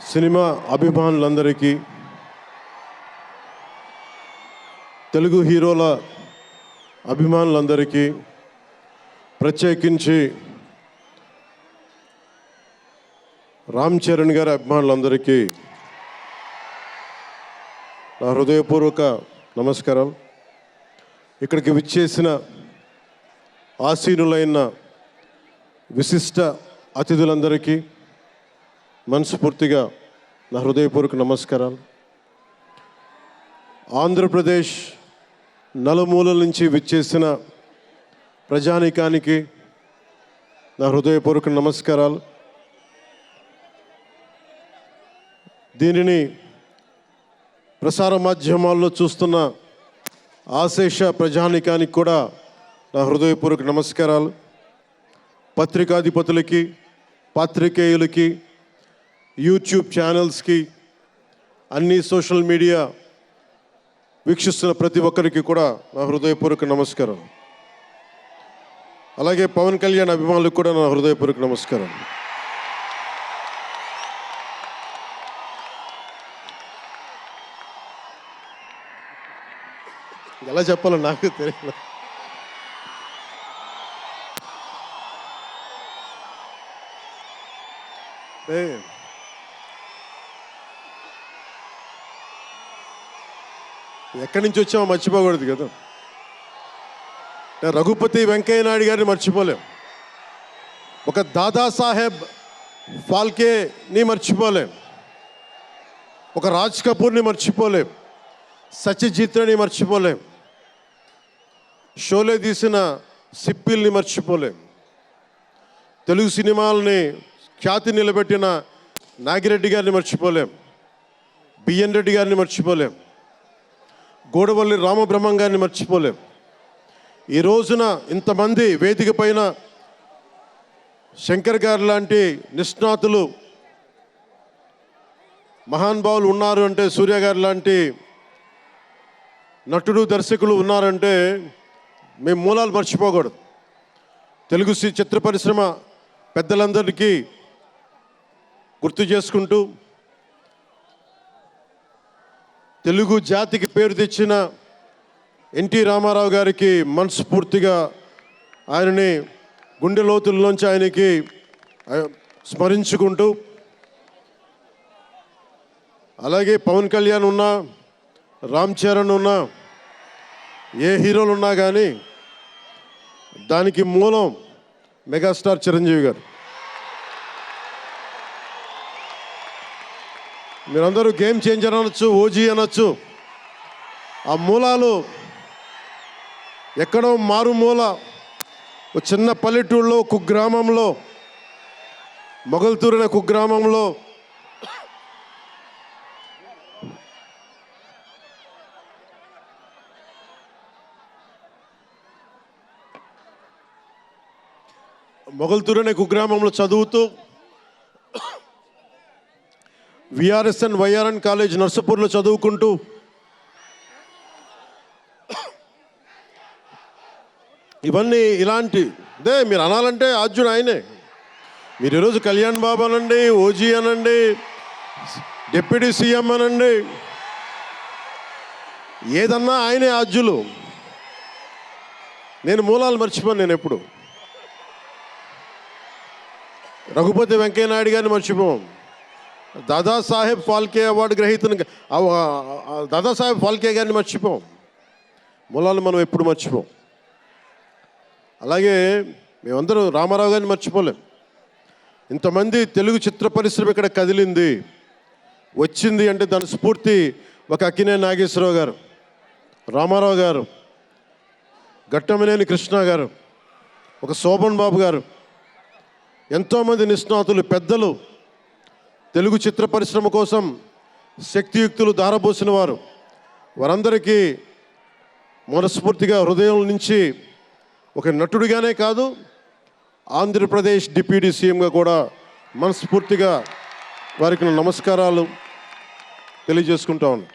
Cinema అభిమానులందరికీ, తెలుగు హీరోల అభిమానులందరికీ, ప్రత్యేకించి రామ్ చరణ్ గారి అభిమానులందరికీ నా హృదయపూర్వక నమస్కారం. ఇక్కడికి విచ్చేసిన ఆసీనులైన విశిష్ట అతిథులందరికీ మనస్ఫూర్తిగా నా హృదయపూర్వక నమస్కారాలు. ఆంధ్రప్రదేశ్ నలుమూలల నుంచి విచ్చేసిన ప్రజానీకానికి నా హృదయపూర్వక నమస్కారాలు. దీనిని ప్రసార మాధ్యమాల్లో చూస్తున్న ఆశేష ప్రజానీకానికి కూడా నా హృదయపూర్వక నమస్కారాలు. పత్రికాధిపతులకి, పాత్రికేయులకి, యూట్యూబ్ ఛానల్స్కి, అన్ని సోషల్ మీడియా వీక్షిస్తున్న ప్రతి ఒక్కరికి కూడా నా హృదయపూర్వక నమస్కారం. అలాగే పవన్ కళ్యాణ్ అభిమానులకు కూడా నా హృదయపూర్వక నమస్కారం. ఎలా చెప్పాలో నాకు తెలియదు. ఎక్కడి నుంచి వచ్చామో మర్చిపోకూడదు కదా. రఘుపతి వెంకయ్య నాయుడు గారిని మర్చిపోలేం, ఒక దాదాసాహెబ్ ఫాల్కేని మర్చిపోలేం, ఒక రాజ్ కపూర్ని మర్చిపోలేం, సత్యజిత్ని మర్చిపోలేం, షోలే తీసిన సిప్పిల్ని మర్చిపోలేం, తెలుగు సినిమాలని ఖ్యాతి నిలబెట్టిన నాగిరెడ్డి గారిని మర్చిపోలేం, బిఎన్ రెడ్డి గారిని మర్చిపోలేం, గోడవల్లి రామబ్రహ్మం గారిని మర్చిపోలేం. ఈ రోజున ఇంతమంది వేదిక పైన శంకర్ గారు లాంటి నిష్ణాతులు మహానుభావులు ఉన్నారు అంటే, సూర్య గారు లాంటి నటుడు దర్శకులు ఉన్నారంటే మేము మూలాలు మర్చిపోకూడదు. తెలుగు చిత్ర పరిశ్రమ పెద్దలందరికీ గుర్తు చేసుకుంటూ, తెలుగు జాతికి పేరు తెచ్చిన ఎన్టీ రామారావు గారికి మనస్ఫూర్తిగా ఆయనని గుండె లోతుల్లోంచి ఆయనకి స్మరించుకుంటూ, అలాగే పవన్ కళ్యాణ్ ఉన్నా, రామ్ చరణ్ ఉన్నా, ఏ హీరోలు ఉన్నా కానీ దానికి మూలం మెగాస్టార్ చిరంజీవి గారు. మీరందరూ గేమ్ చేంజర్ అనొచ్చు, ఓజీ అనొచ్చు. ఆ మూలాలు ఎక్కడో మారుమూల ఒక చిన్న పల్లెటూరులో, కుగ్రామంలో, మొగల్తూరు అనే కుగ్రామంలో చదువుతూ విఆర్ఎస్ఎన్ వైఆర్ఎన్ కాలేజ్ నర్సపూర్లో చదువుకుంటూ ఇవన్నీ ఇలాంటిదే మీరు అనాలంటే ఆద్యుడు ఆయనే. మీరు ఈరోజు కళ్యాణ్ బాబు అనండి, ఓజీ అనండి, డిప్యూటీ సీఎం అనండి, ఏదన్నా ఆయనే ఆద్యులు. నేను మూలాలు మర్చిపోను. నేను ఎప్పుడు రఘుపతి వెంకయ్య నాయుడు గారిని మర్చిపోం, దాదాసాహెబ్ ఫాల్కే అవార్డు గ్రహీతను దాదాసాహెబ్ ఫాల్కే గారిని మర్చిపోం. మూలాలు మనం ఎప్పుడు మర్చిపోం. అలాగే మేమందరూ రామారావు గారిని మర్చిపోలేం. ఇంతమంది తెలుగు చిత్ర పరిశ్రమ ఇక్కడ కదిలింది, వచ్చింది అంటే దాని స్ఫూర్తి ఒక అక్కినేని నాగేశ్వరరావు గారు, రామారావు గారు, ఘట్టమనేని కృష్ణ గారు, ఒక శోభన్ బాబు గారు, ఎంతోమంది నిష్ణాతులు పెద్దలు తెలుగు చిత్ర పరిశ్రమ కోసం శక్తియుక్తులు ధారపోసిన వారు. వారందరికీ మనస్ఫూర్తిగా హృదయం నుంచి ఒక నటుడిగానే కాదు, ఆంధ్రప్రదేశ్ డిప్యూటీ సీఎంగా కూడా మనస్ఫూర్తిగా వారికి నమస్కారాలు తెలియజేసుకుంటా ఉన్నాను.